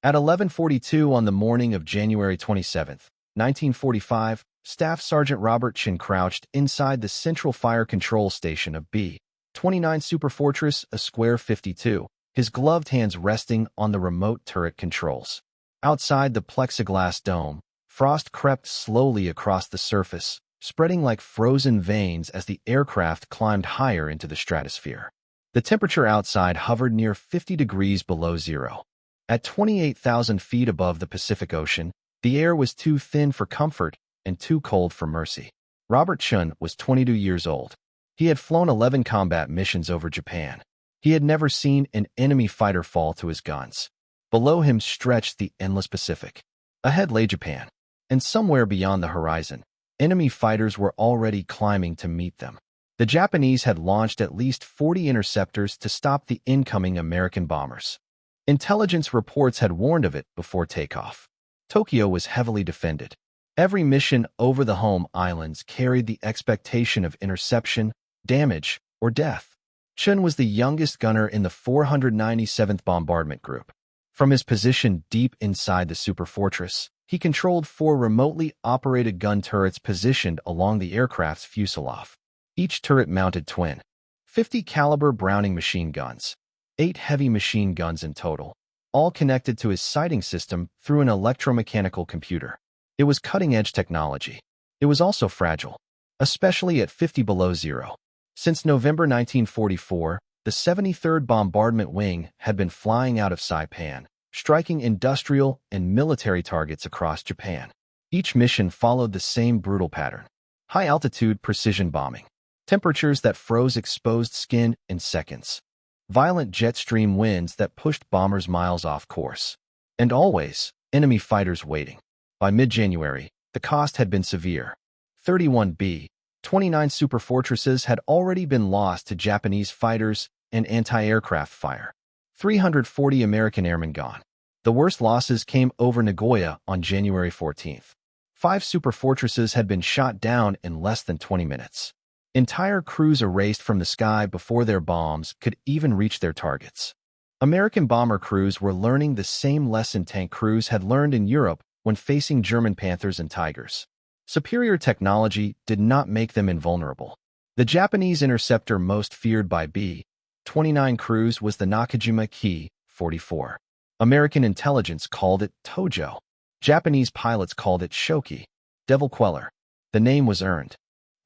At 11:42 on the morning of January 27, 1945, Staff Sergeant Robert Chen crouched inside the central fire control station of B-29 Superfortress, a square 52, his gloved hands resting on the remote turret controls. Outside the plexiglass dome, frost crept slowly across the surface, spreading like frozen veins as the aircraft climbed higher into the stratosphere. The temperature outside hovered near 50 degrees below zero. At 28,000 feet above the Pacific Ocean, the air was too thin for comfort and too cold for mercy. Robert Chen was 22 years old. He had flown 11 combat missions over Japan. He had never seen an enemy fighter fall to his guns. Below him stretched the endless Pacific. Ahead lay Japan. And somewhere beyond the horizon, enemy fighters were already climbing to meet them. The Japanese had launched at least 40 interceptors to stop the incoming American bombers. Intelligence reports had warned of it before takeoff. Tokyo was heavily defended. Every mission over the home islands carried the expectation of interception, damage, or death. Chen was the youngest gunner in the 497th Bombardment Group. From his position deep inside the Superfortress, he controlled 4 remotely operated gun turrets positioned along the aircraft's fuselage. Each turret mounted twin 50 caliber Browning machine guns, 8 heavy machine guns in total, all connected to his sighting system through an electromechanical computer. It was cutting-edge technology. It was also fragile, especially at 50 below zero. Since November 1944, the 73rd Bombardment Wing had been flying out of Saipan, striking industrial and military targets across Japan. Each mission followed the same brutal pattern: high-altitude precision bombing, temperatures that froze exposed skin in seconds, violent jet stream winds that pushed bombers miles off course, and always enemy fighters waiting. By mid-January, the cost had been severe. 31 B-29 Superfortresses had already been lost to Japanese fighters and anti-aircraft fire. 340 American airmen gone. The worst losses came over Nagoya on January 14th. 5 Superfortresses had been shot down in less than 20 minutes. Entire crews erased from the sky before their bombs could even reach their targets. American bomber crews were learning the same lesson tank crews had learned in Europe when facing German Panthers and Tigers. Superior technology did not make them invulnerable. The Japanese interceptor most feared by B-29 crews was the Nakajima Ki-44. American intelligence called it Tojo. Japanese pilots called it Shoki, Devil Queller. The name was earned.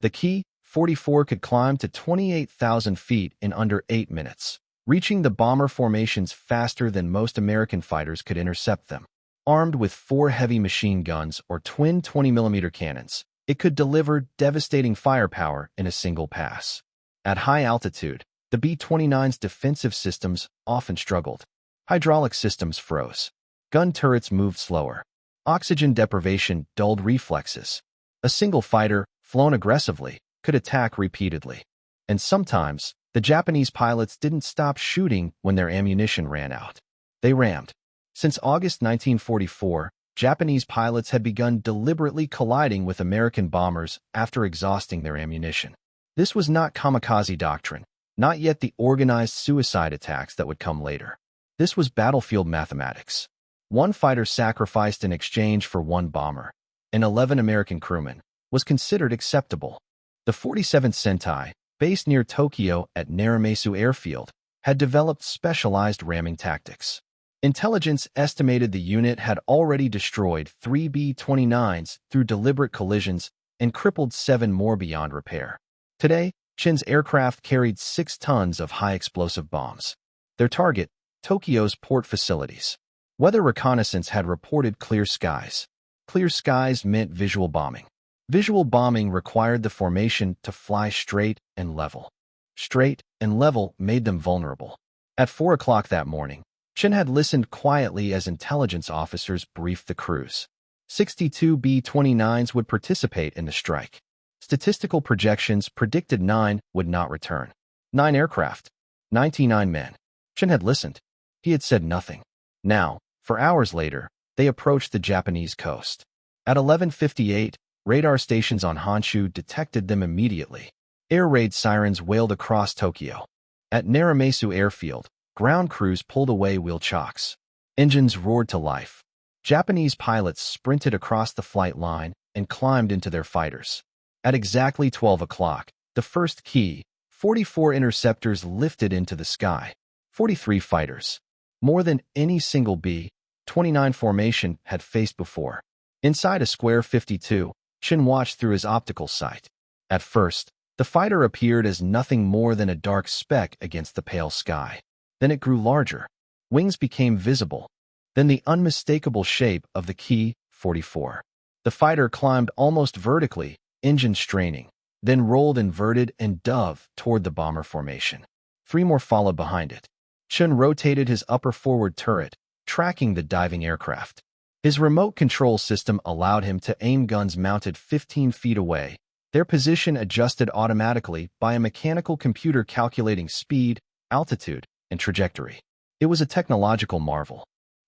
The Ki-44 could climb to 28,000 feet in under 8 minutes, reaching the bomber formations faster than most American fighters could intercept them. Armed with 4 heavy machine guns or twin 20mm cannons, it could deliver devastating firepower in a single pass. At high altitude, the B-29's defensive systems often struggled. Hydraulic systems froze. Gun turrets moved slower. Oxygen deprivation dulled reflexes. A single fighter, flown aggressively, could attack repeatedly. And sometimes, the Japanese pilots didn't stop shooting when their ammunition ran out. They rammed. Since August 1944, Japanese pilots had begun deliberately colliding with American bombers after exhausting their ammunition. This was not kamikaze doctrine, not yet the organized suicide attacks that would come later. This was battlefield mathematics. 1 fighter sacrificed in exchange for 1 bomber, and 11 American crewmen, was considered acceptable. The 47th Sentai, based near Tokyo at Naramesu Airfield, had developed specialized ramming tactics. Intelligence estimated the unit had already destroyed 3 B-29s through deliberate collisions and crippled 7 more beyond repair. Today, Chen's aircraft carried 6 tons of high-explosive bombs. Their target, Tokyo's port facilities. Weather reconnaissance had reported clear skies. Clear skies meant visual bombing. Visual bombing required the formation to fly straight and level. Straight and level made them vulnerable. At 4 o'clock that morning, Chen had listened quietly as intelligence officers briefed the crews. 62 B-29s would participate in the strike. Statistical projections predicted 9 would not return. 9 aircraft, 99 men. Chen had listened. He had said nothing. Now, for hours later, they approached the Japanese coast. At 11:58, radar stations on Honshu detected them immediately. Air raid sirens wailed across Tokyo. At Naramesu Airfield, ground crews pulled away wheel chocks. Engines roared to life. Japanese pilots sprinted across the flight line and climbed into their fighters. At exactly 12 o'clock, the first key, 44 interceptors lifted into the sky. 43 fighters. More than any single B-29 formation had faced before. Inside a square 52, Chen watched through his optical sight. At first, the fighter appeared as nothing more than a dark speck against the pale sky. Then it grew larger. Wings became visible. Then the unmistakable shape of the key 44. The fighter climbed almost vertically, engine straining, then rolled inverted and dove toward the bomber formation. 3 more followed behind it. Chen rotated his upper forward turret, tracking the diving aircraft. His remote control system allowed him to aim guns mounted 15 feet away, their position adjusted automatically by a mechanical computer calculating speed, altitude, and trajectory. It was a technological marvel.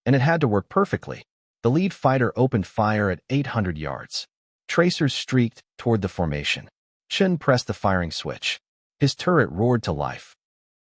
And it had to work perfectly. The lead fighter opened fire at 800 yards. Tracers streaked toward the formation. Chen pressed the firing switch. His turret roared to life.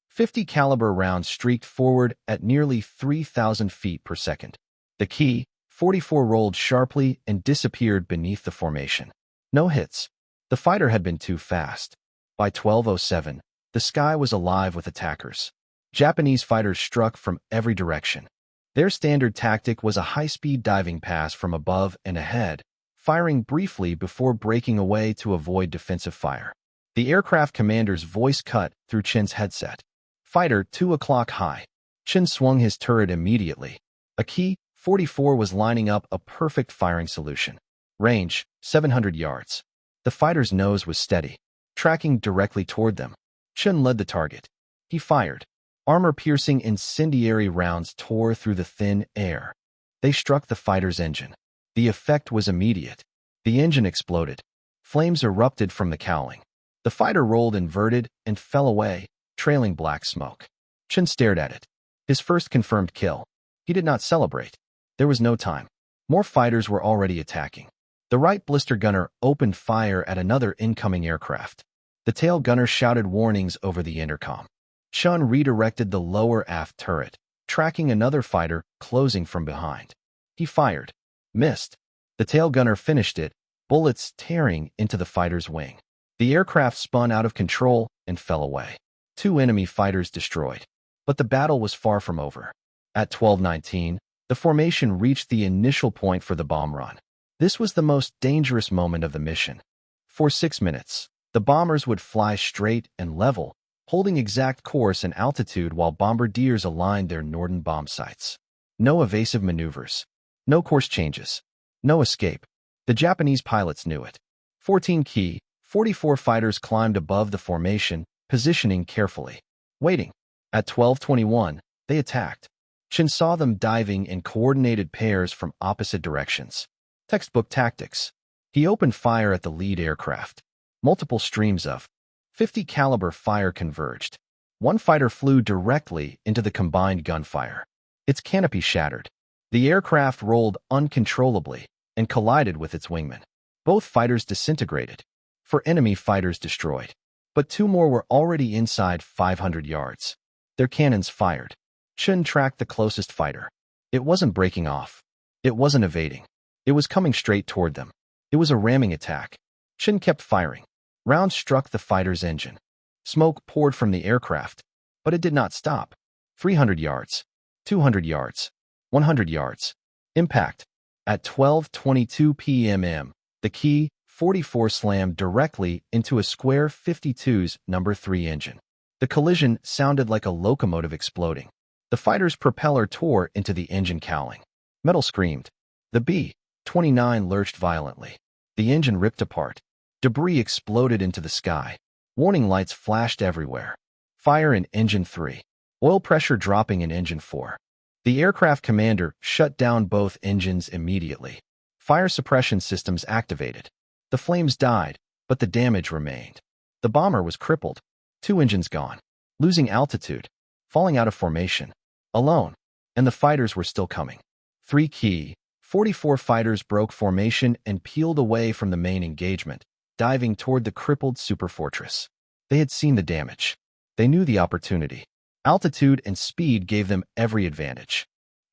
50 caliber rounds streaked forward at nearly 3,000 feet per second. The key, 44, rolled sharply and disappeared beneath the formation. No hits. The fighter had been too fast. By 12:07, the sky was alive with attackers. Japanese fighters struck from every direction. Their standard tactic was a high-speed diving pass from above and ahead, firing briefly before breaking away to avoid defensive fire. The aircraft commander's voice cut through Chen's headset. Fighter 2 o'clock high. Chen swung his turret immediately. A key 44 was lining up a perfect firing solution. Range 700 yards. The fighter's nose was steady, tracking directly toward them. Chen led the target. He fired. Armor-piercing incendiary rounds tore through the thin air. They struck the fighter's engine. The effect was immediate. The engine exploded. Flames erupted from the cowling. The fighter rolled inverted and fell away, trailing black smoke. Chen stared at it. His first confirmed kill. He did not celebrate. There was no time. More fighters were already attacking. The right blister gunner opened fire at another incoming aircraft. The tail gunner shouted warnings over the intercom. Chen redirected the lower aft turret, tracking another fighter closing from behind. He fired. Missed. The tail gunner finished it, bullets tearing into the fighter's wing. The aircraft spun out of control and fell away. 2 enemy fighters destroyed. But the battle was far from over. At 12:19, the formation reached the initial point for the bomb run. This was the most dangerous moment of the mission. For 6 minutes, the bombers would fly straight and level, holding exact course and altitude while bombardiers aligned their Norden bomb sights. No evasive maneuvers. No course changes. No escape. The Japanese pilots knew it. 14 key, 44 fighters climbed above the formation, positioning carefully. Waiting. At 12:21, they attacked. Chen saw them diving in coordinated pairs from opposite directions. Textbook tactics. He opened fire at the lead aircraft. Multiple streams of 50 caliber fire converged. One fighter flew directly into the combined gunfire. Its canopy shattered. The aircraft rolled uncontrollably and collided with its wingman. Both fighters disintegrated. 4 enemy fighters destroyed. But 2 more were already inside 500 yards. Their cannons fired. Chen tracked the closest fighter. It wasn't breaking off. It wasn't evading. It was coming straight toward them. It was a ramming attack. Chen kept firing. Rounds struck the fighter's engine. Smoke poured from the aircraft, but it did not stop. 300 yards. 200 yards. 100 yards. Impact. At 12:22 p.m., the key 44 slammed directly into a square 52's number 3 engine. The collision sounded like a locomotive exploding. The fighter's propeller tore into the engine cowling. Metal screamed. The B-29 lurched violently. The engine ripped apart. Debris exploded into the sky. Warning lights flashed everywhere. Fire in engine 3. Oil pressure dropping in engine 4. The aircraft commander shut down both engines immediately. Fire suppression systems activated. The flames died, but the damage remained. The bomber was crippled. 2 engines gone. Losing altitude. Falling out of formation. Alone. And the fighters were still coming. 3 key, 44 fighters broke formation and peeled away from the main engagement, diving toward the crippled Superfortress. They had seen the damage. They knew the opportunity. Altitude and speed gave them every advantage.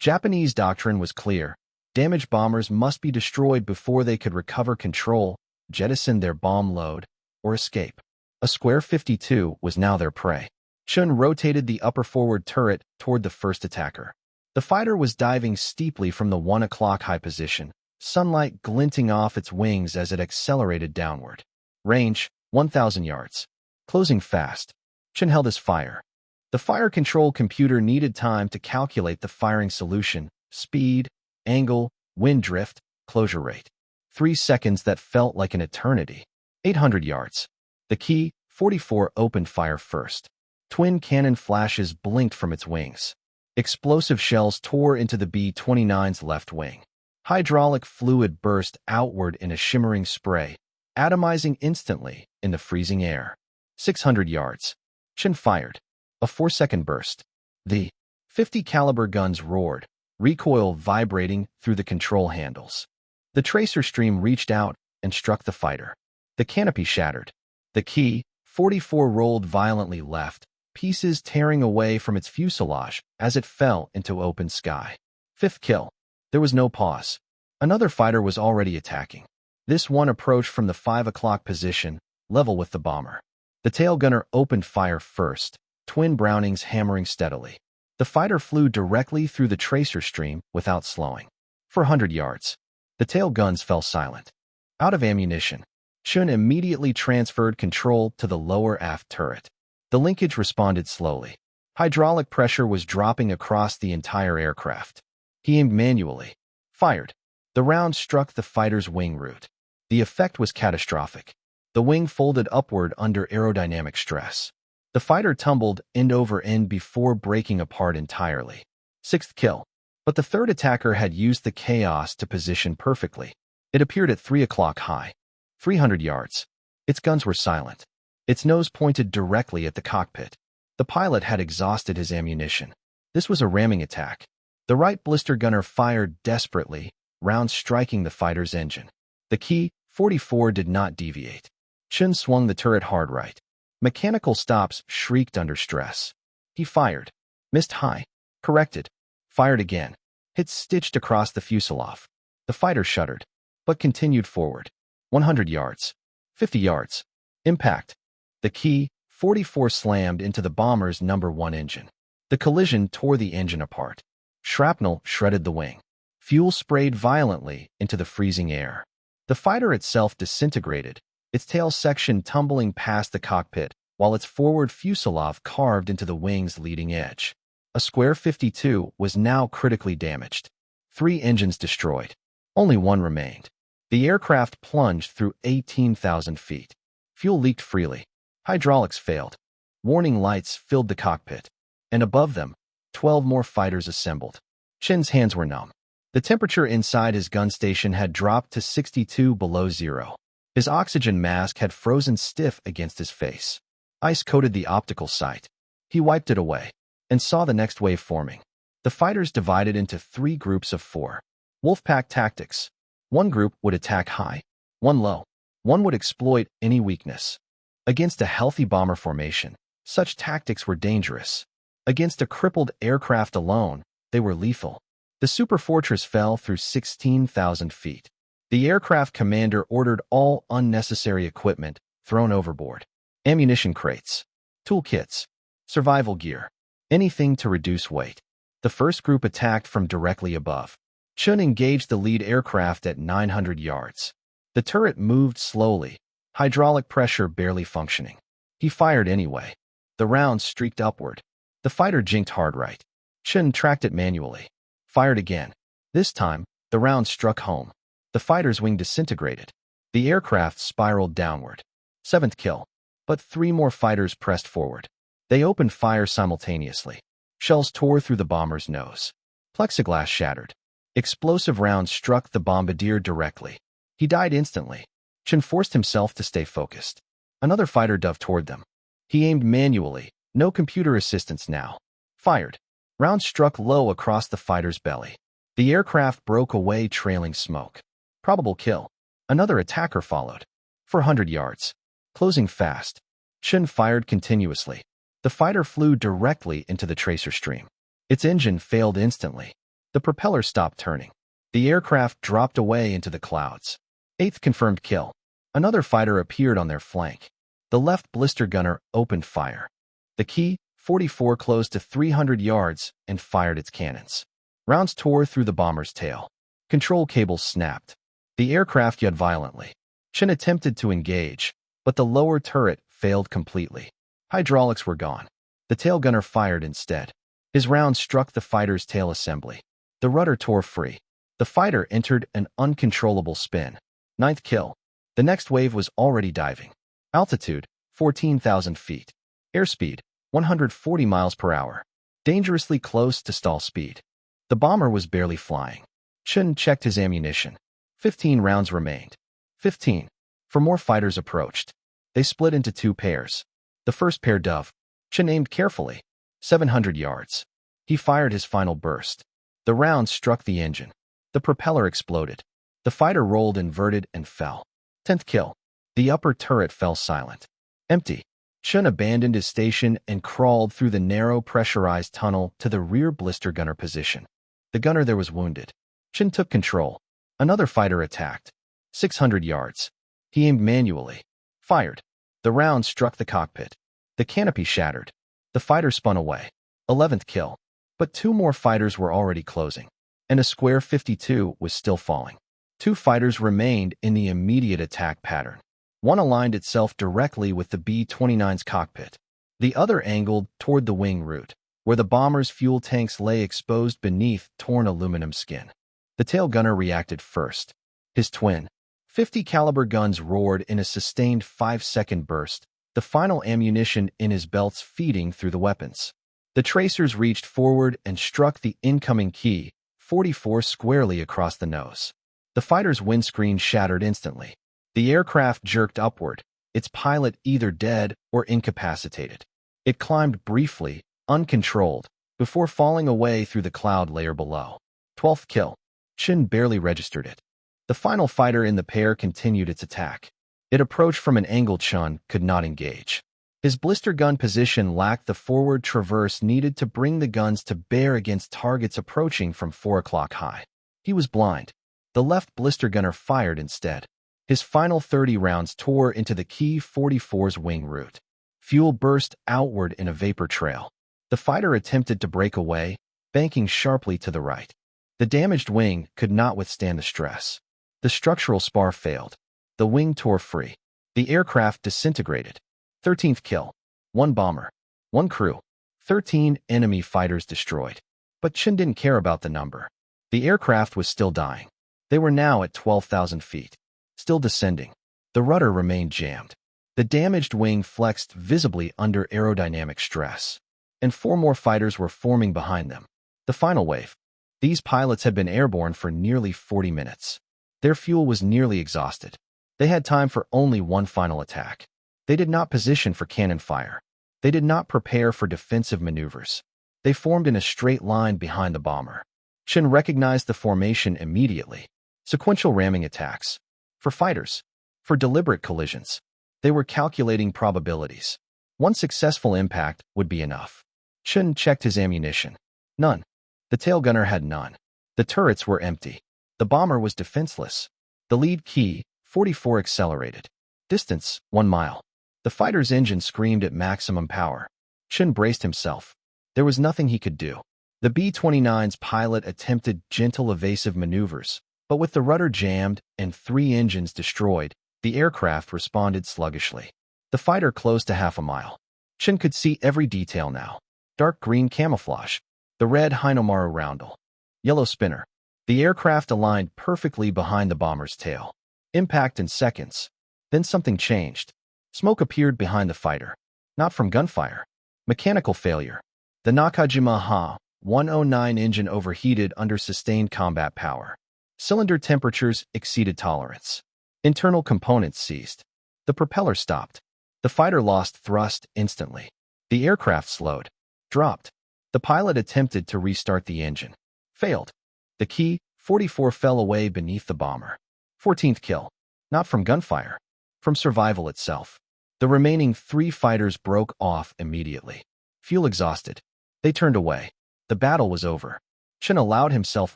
Japanese doctrine was clear. Damaged bombers must be destroyed before they could recover control, jettison their bomb load, or escape. A square 52 was now their prey. Chen rotated the upper forward turret toward the first attacker. The fighter was diving steeply from the 1 o'clock high position, sunlight glinting off its wings as it accelerated downward. Range, 1,000 yards. Closing fast. Chen held his fire. The fire control computer needed time to calculate the firing solution, speed, angle, wind drift, closure rate. 3 seconds that felt like an eternity. 800 yards. The key, 44, opened fire first. Twin cannon flashes blinked from its wings. Explosive shells tore into the B-29's left wing. Hydraulic fluid burst outward in a shimmering spray, atomizing instantly in the freezing air. 600 yards. Chen fired. A 4-second burst. The .50 caliber guns roared, recoil vibrating through the control handles. The tracer stream reached out and struck the fighter. The canopy shattered. The key, 44, rolled violently left, pieces tearing away from its fuselage as it fell into open sky. 5th kill. There was no pause. Another fighter was already attacking. This one approached from the 5 o'clock position, level with the bomber. The tail gunner opened fire first, twin Brownings hammering steadily. The fighter flew directly through the tracer stream without slowing. 400 yards. The tail guns fell silent. Out of ammunition. Chen immediately transferred control to the lower aft turret. The linkage responded slowly. Hydraulic pressure was dropping across the entire aircraft. He aimed manually. Fired. The round struck the fighter's wing root. The effect was catastrophic. The wing folded upward under aerodynamic stress. The fighter tumbled end over end before breaking apart entirely. 6th kill. But the third attacker had used the chaos to position perfectly. It appeared at 3 o'clock high. 300 yards. Its guns were silent. Its nose pointed directly at the cockpit. The pilot had exhausted his ammunition. This was a ramming attack. The right blister gunner fired desperately, rounds striking the fighter's engine. The key, 44, did not deviate. Chen swung the turret hard right. Mechanical stops shrieked under stress. He fired. Missed high. Corrected. Fired again. Hit stitched across the fuselage. The fighter shuddered, but continued forward. 100 yards. 50 yards. Impact. The key, 44, slammed into the bomber's number 1 engine. The collision tore the engine apart. Shrapnel shredded the wing. Fuel sprayed violently into the freezing air. The fighter itself disintegrated, its tail section tumbling past the cockpit, while its forward fuselage carved into the wing's leading edge. A square 52 was now critically damaged. 3 engines destroyed. Only 1 remained. The aircraft plunged through 18,000 feet. Fuel leaked freely. Hydraulics failed. Warning lights filled the cockpit. And above them, 12 more fighters assembled. Chen's hands were numb. The temperature inside his gun station had dropped to 62 below zero. His oxygen mask had frozen stiff against his face. Ice coated the optical sight. He wiped it away and saw the next wave forming. The fighters divided into 3 groups of 4. Wolfpack tactics. 1 group would attack high, 1 low. 1 would exploit any weakness. Against a healthy bomber formation, such tactics were dangerous. Against a crippled aircraft alone, they were lethal. The Superfortress fell through 16,000 feet. The aircraft commander ordered all unnecessary equipment thrown overboard. Ammunition crates, toolkits, survival gear, anything to reduce weight. The first group attacked from directly above. Chen engaged the lead aircraft at 900 yards. The turret moved slowly, hydraulic pressure barely functioning. He fired anyway. The rounds streaked upward. The fighter jinked hard right. Chen tracked it manually. Fired again. This time, the round struck home. The fighter's wing disintegrated. The aircraft spiraled downward. 7th kill. But 3 more fighters pressed forward. They opened fire simultaneously. Shells tore through the bomber's nose. Plexiglass shattered. Explosive rounds struck the bombardier directly. He died instantly. Chen forced himself to stay focused. Another fighter dove toward them. He aimed manually, no computer assistance now. Fired. Rounds struck low across the fighter's belly. The aircraft broke away trailing smoke. Probable kill. Another attacker followed. 400 yards. Closing fast. Chen fired continuously. The fighter flew directly into the tracer stream. Its engine failed instantly. The propeller stopped turning. The aircraft dropped away into the clouds. Eighth confirmed kill. Another fighter appeared on their flank. The left blister gunner opened fire. The Ki-44 closed to 300 yards and fired its cannons. Rounds tore through the bomber's tail. Control cables snapped. The aircraft yelled violently. Chen attempted to engage, but the lower turret failed completely. Hydraulics were gone. The tail gunner fired instead. His round struck the fighter's tail assembly. The rudder tore free. The fighter entered an uncontrollable spin. Ninth kill. The next wave was already diving. Altitude, 14,000 feet. Airspeed, 140 miles per hour. Dangerously close to stall speed. The bomber was barely flying. Chen checked his ammunition. 15 rounds remained. 15. 4 more fighters approached. They split into 2 pairs. The first pair dove. Chen aimed carefully. 700 yards. He fired his final burst. The round struck the engine. The propeller exploded. The fighter rolled inverted and fell. 10th kill. The upper turret fell silent. Empty. Chen abandoned his station and crawled through the narrow pressurized tunnel to the rear blister gunner position. The gunner there was wounded. Chen took control. Another fighter attacked. 600 yards. He aimed manually. Fired. The round struck the cockpit. The canopy shattered. The fighter spun away. 11th kill. But 2 more fighters were already closing. And a square 52 was still falling. 2 fighters remained in the immediate attack pattern. One aligned itself directly with the B-29's cockpit. The other angled toward the wing route, where the bomber's fuel tanks lay exposed beneath torn aluminum skin. The tail gunner reacted first. His twin, 50 caliber guns roared in a sustained 5-second burst, the final ammunition in his belts feeding through the weapons. The tracers reached forward and struck the incoming Ki-44 squarely across the nose. The fighter's windscreen shattered instantly. The aircraft jerked upward, its pilot either dead or incapacitated. It climbed briefly, uncontrolled, before falling away through the cloud layer below. 12th kill. Chen barely registered it. The final fighter in the pair continued its attack. It approached from an angle Chen could not engage. His blister gun position lacked the forward traverse needed to bring the guns to bear against targets approaching from 4 o'clock high. He was blind. The left blister gunner fired instead. His final 30 rounds tore into the Ki-44's wing route. Fuel burst outward in a vapor trail. The fighter attempted to break away, banking sharply to the right. The damaged wing could not withstand the stress. The structural spar failed. The wing tore free. The aircraft disintegrated. 13th kill. 1 bomber. 1 crew. 13 enemy fighters destroyed. But Chen didn't care about the number. The aircraft was still dying. They were now at 12,000 feet. Still descending. The rudder remained jammed. The damaged wing flexed visibly under aerodynamic stress. And 4 more fighters were forming behind them. The final wave. These pilots had been airborne for nearly 40 minutes. Their fuel was nearly exhausted. They had time for only 1 final attack. They did not position for cannon fire. They did not prepare for defensive maneuvers. They formed in a straight line behind the bomber. Chen recognized the formation immediately. Sequential ramming attacks. For fighters. For deliberate collisions. They were calculating probabilities. 1 successful impact would be enough. Chen checked his ammunition. None. The tail gunner had none. The turrets were empty. The bomber was defenseless. The lead Ki-44 accelerated. Distance, 1 mile. The fighter's engine screamed at maximum power. Chen braced himself. There was nothing he could do. The B-29's pilot attempted gentle evasive maneuvers, but with the rudder jammed and 3 engines destroyed, the aircraft responded sluggishly. The fighter closed to half a mile. Chen could see every detail now. Dark green camouflage. The red Hinomaru roundel. Yellow spinner. The aircraft aligned perfectly behind the bomber's tail. Impact in seconds. Then something changed. Smoke appeared behind the fighter. Not from gunfire. Mechanical failure. The Nakajima Ha-109 engine overheated under sustained combat power. Cylinder temperatures exceeded tolerance. Internal components seized. The propeller stopped. The fighter lost thrust instantly. The aircraft slowed. Dropped. The pilot attempted to restart the engine. Failed. The Ki-44 fell away beneath the bomber. 14th kill. Not from gunfire. From survival itself. The remaining 3 fighters broke off immediately. Fuel exhausted. They turned away. The battle was over. Chen allowed himself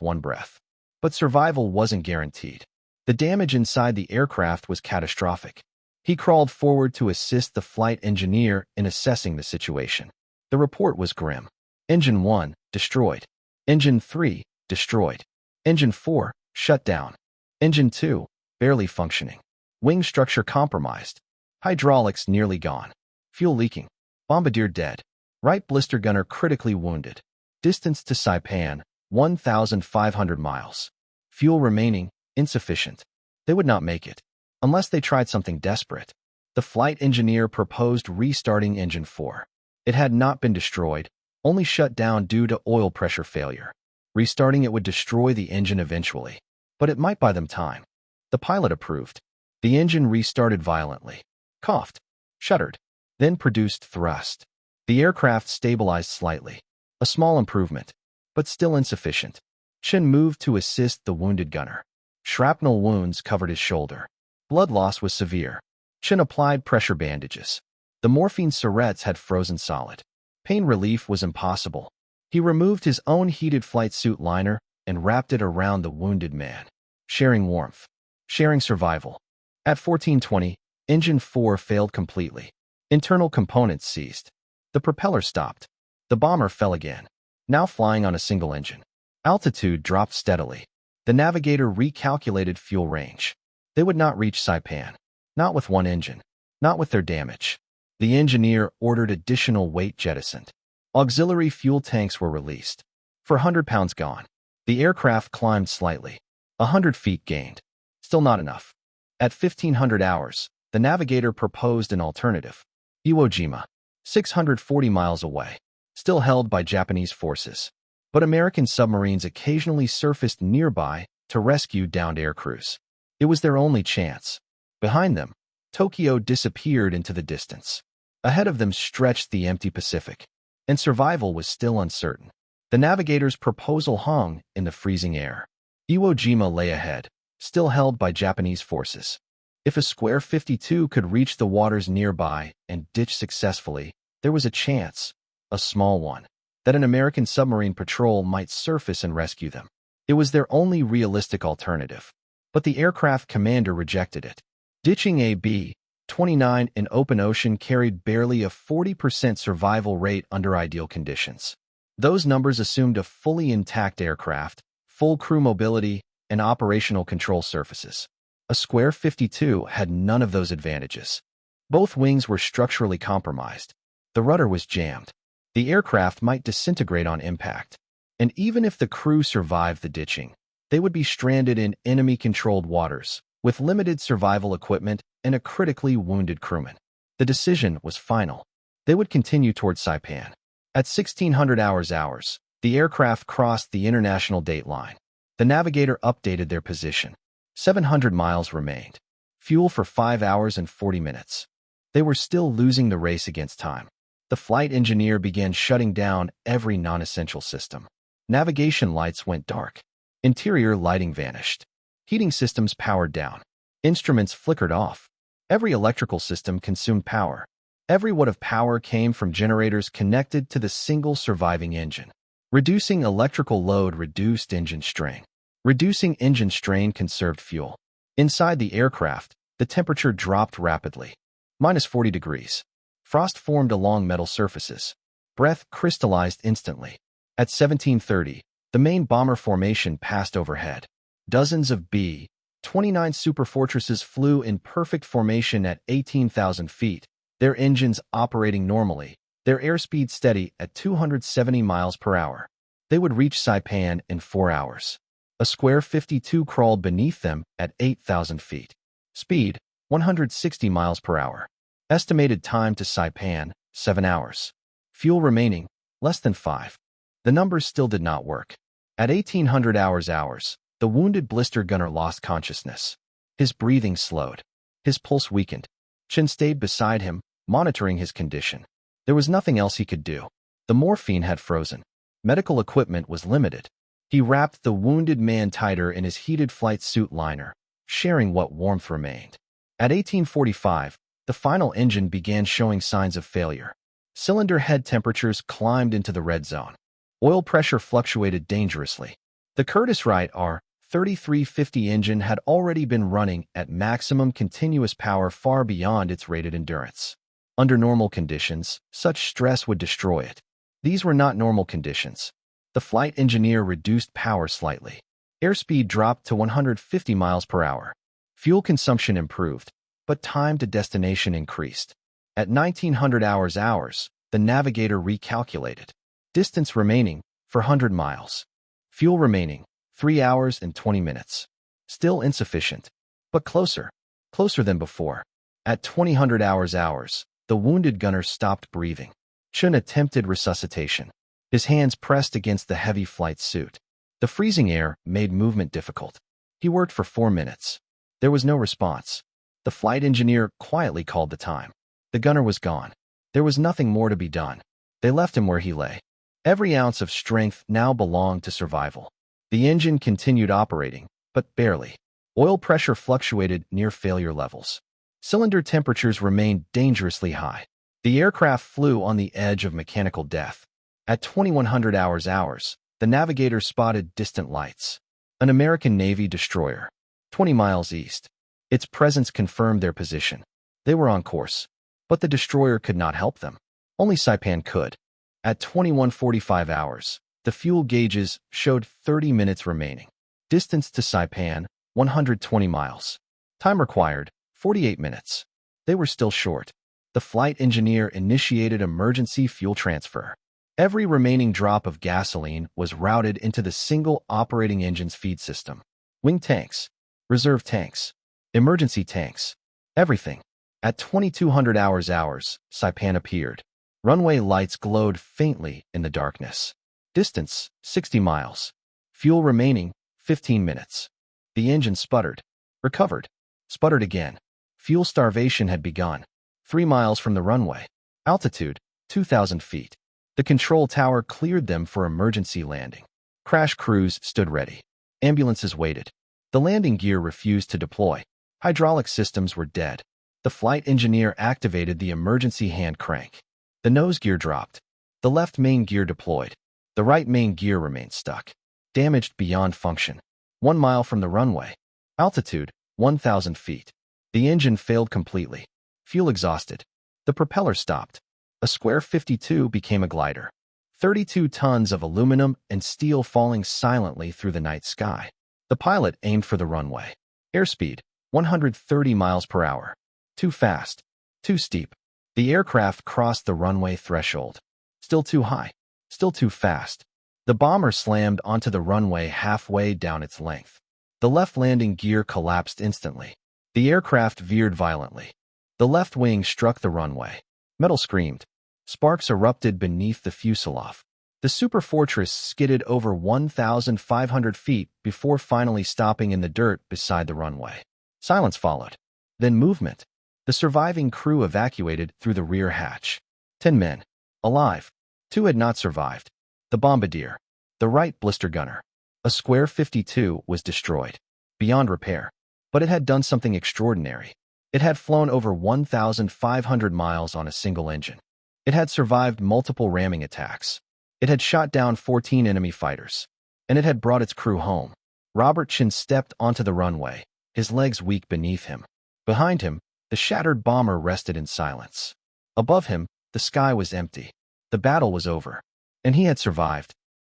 one breath. But survival wasn't guaranteed. The damage inside the aircraft was catastrophic. He crawled forward to assist the flight engineer in assessing the situation. The report was grim. Engine 1, destroyed. Engine 3, destroyed. Engine 4, shut down. Engine 2, barely functioning. Wing structure compromised. Hydraulics nearly gone. Fuel leaking. Bombardier dead. Right blister gunner critically wounded. Distance to Saipan, 1,500 miles. Fuel remaining, insufficient. They would not make it, unless they tried something desperate. The flight engineer proposed restarting Engine 4. It had not been destroyed, only shut down due to oil pressure failure. Restarting it would destroy the engine eventually, but it might buy them time. The pilot approved. The engine restarted violently, coughed, shuddered, then produced thrust. The aircraft stabilized slightly, a small improvement, but still insufficient. Chen moved to assist the wounded gunner. Shrapnel wounds covered his shoulder. Blood loss was severe. Chen applied pressure bandages. The morphine syringes had frozen solid. Pain relief was impossible. He removed his own heated flight suit liner and wrapped it around the wounded man, sharing warmth, sharing survival. At 14:20, Engine 4 failed completely. Internal components seized. The propeller stopped. The bomber fell again, now flying on a single engine. Altitude dropped steadily. The navigator recalculated fuel range. They would not reach Saipan. Not with one engine. Not with their damage. The engineer ordered additional weight jettisoned. Auxiliary fuel tanks were released. 400 pounds gone. The aircraft climbed slightly. 100 feet gained. Still not enough. At 1500 hours, the navigator proposed an alternative. Iwo Jima, 640 miles away, still held by Japanese forces. But American submarines occasionally surfaced nearby to rescue downed air crews. It was their only chance. Behind them, Tokyo disappeared into the distance. Ahead of them stretched the empty Pacific, and survival was still uncertain. The navigator's proposal hung in the freezing air. Iwo Jima lay ahead, still held by Japanese forces. If a Square 52 could reach the waters nearby and ditch successfully, there was a chance, a small one, that an American submarine patrol might surface and rescue them. It was their only realistic alternative. But the aircraft commander rejected it. Ditching a B-29 in open ocean carried barely a 40% survival rate under ideal conditions. Those numbers assumed a fully intact aircraft, full crew mobility, and operational control surfaces. A Square 52 had none of those advantages. Both wings were structurally compromised. The rudder was jammed. The aircraft might disintegrate on impact. And even if the crew survived the ditching, they would be stranded in enemy-controlled waters, with limited survival equipment and a critically wounded crewman. The decision was final. They would continue towards Saipan. At 1600 hours, the aircraft crossed the international date line. The navigator updated their position. 700 miles remained. Fuel for 5 hours and 40 minutes. They were still losing the race against time. The flight engineer began shutting down every non-essential system. Navigation lights went dark. Interior lighting vanished. Heating systems powered down. Instruments flickered off. Every electrical system consumed power. Every watt of power came from generators connected to the single surviving engine. Reducing electrical load reduced engine strain. Reducing engine strain conserved fuel. Inside the aircraft, the temperature dropped rapidly. -40 degrees. Frost formed along metal surfaces. Breath crystallized instantly. At 1730, the main bomber formation passed overhead. Dozens of B-29 Superfortresses flew in perfect formation at 18,000 feet, their engines operating normally, their airspeed steady at 270 miles per hour. They would reach Saipan in 4 hours. A Square 52 crawled beneath them at 8,000 feet. Speed, 160 miles per hour. Estimated time to Saipan, 7 hours. Fuel remaining, less than 5. The numbers still did not work. At 1800 hours, the wounded blister gunner lost consciousness. His breathing slowed. His pulse weakened. Chen stayed beside him, monitoring his condition. There was nothing else he could do. The morphine had frozen. Medical equipment was limited. He wrapped the wounded man tighter in his heated flight suit liner, sharing what warmth remained. At 1845, the final engine began showing signs of failure. Cylinder head temperatures climbed into the red zone. Oil pressure fluctuated dangerously. The Curtiss-Wright R-3350 engine had already been running at maximum continuous power far beyond its rated endurance. Under normal conditions, such stress would destroy it. These were not normal conditions. The flight engineer reduced power slightly. Airspeed dropped to 150 miles per hour. Fuel consumption improved, but time to destination increased. At 1900 hours, the navigator recalculated. Distance remaining, 400 miles. Fuel remaining, 3 hours and 20 minutes. Still insufficient, but closer than before. At 2000 hours, the wounded gunner stopped breathing. Chen attempted resuscitation. His hands pressed against the heavy flight suit. The freezing air made movement difficult. He worked for 4 minutes. There was no response. The flight engineer quietly called the time. The gunner was gone. There was nothing more to be done. They left him where he lay. Every ounce of strength now belonged to survival. The engine continued operating, but barely. Oil pressure fluctuated near failure levels. Cylinder temperatures remained dangerously high. The aircraft flew on the edge of mechanical death. At 2100 hours, the navigator spotted distant lights. An American Navy destroyer, 20 miles east. Its presence confirmed their position. They were on course, but the destroyer could not help them. Only Saipan could. At 2145 hours, the fuel gauges showed 30 minutes remaining. Distance to Saipan, 120 miles. Time required, 48 minutes. They were still short. The flight engineer initiated emergency fuel transfer. Every remaining drop of gasoline was routed into the single operating engine's feed system. Wing tanks, reserve tanks, emergency tanks, everything. At 2200 hours, Saipan appeared. Runway lights glowed faintly in the darkness. Distance, 60 miles. Fuel remaining, 15 minutes. The engine sputtered, recovered, sputtered again. Fuel starvation had begun. 3 miles from the runway. Altitude, 2,000 feet. The control tower cleared them for emergency landing. Crash crews stood ready. Ambulances waited. The landing gear refused to deploy. Hydraulic systems were dead. The flight engineer activated the emergency hand crank. The nose gear dropped. The left main gear deployed. The right main gear remained stuck. Damaged beyond function. 1 mile from the runway. Altitude, 1,000 feet. The engine failed completely. Fuel exhausted. The propeller stopped. A square 52 became a glider. 32 tons of aluminum and steel falling silently through the night sky. The pilot aimed for the runway. Airspeed, 130 miles per hour. Too fast. Too steep. The aircraft crossed the runway threshold. Still too high. Still too fast. The bomber slammed onto the runway halfway down its length. The left landing gear collapsed instantly. The aircraft veered violently. The left wing struck the runway. Metal screamed. Sparks erupted beneath the fuselage. The Superfortress skidded over 1,500 feet before finally stopping in the dirt beside the runway. Silence followed. Then movement. The surviving crew evacuated through the rear hatch. 10 men. Alive. 2 had not survived. The bombardier. The right blister gunner. A square 52 was destroyed. Beyond repair. But it had done something extraordinary. It had flown over 1,500 miles on a single engine. It had survived multiple ramming attacks. It had shot down 14 enemy fighters. And it had brought its crew home. Robert Chen stepped onto the runway, his legs weak beneath him. Behind him, the shattered bomber rested in silence. Above him, the sky was empty. The battle was over. And he had survived.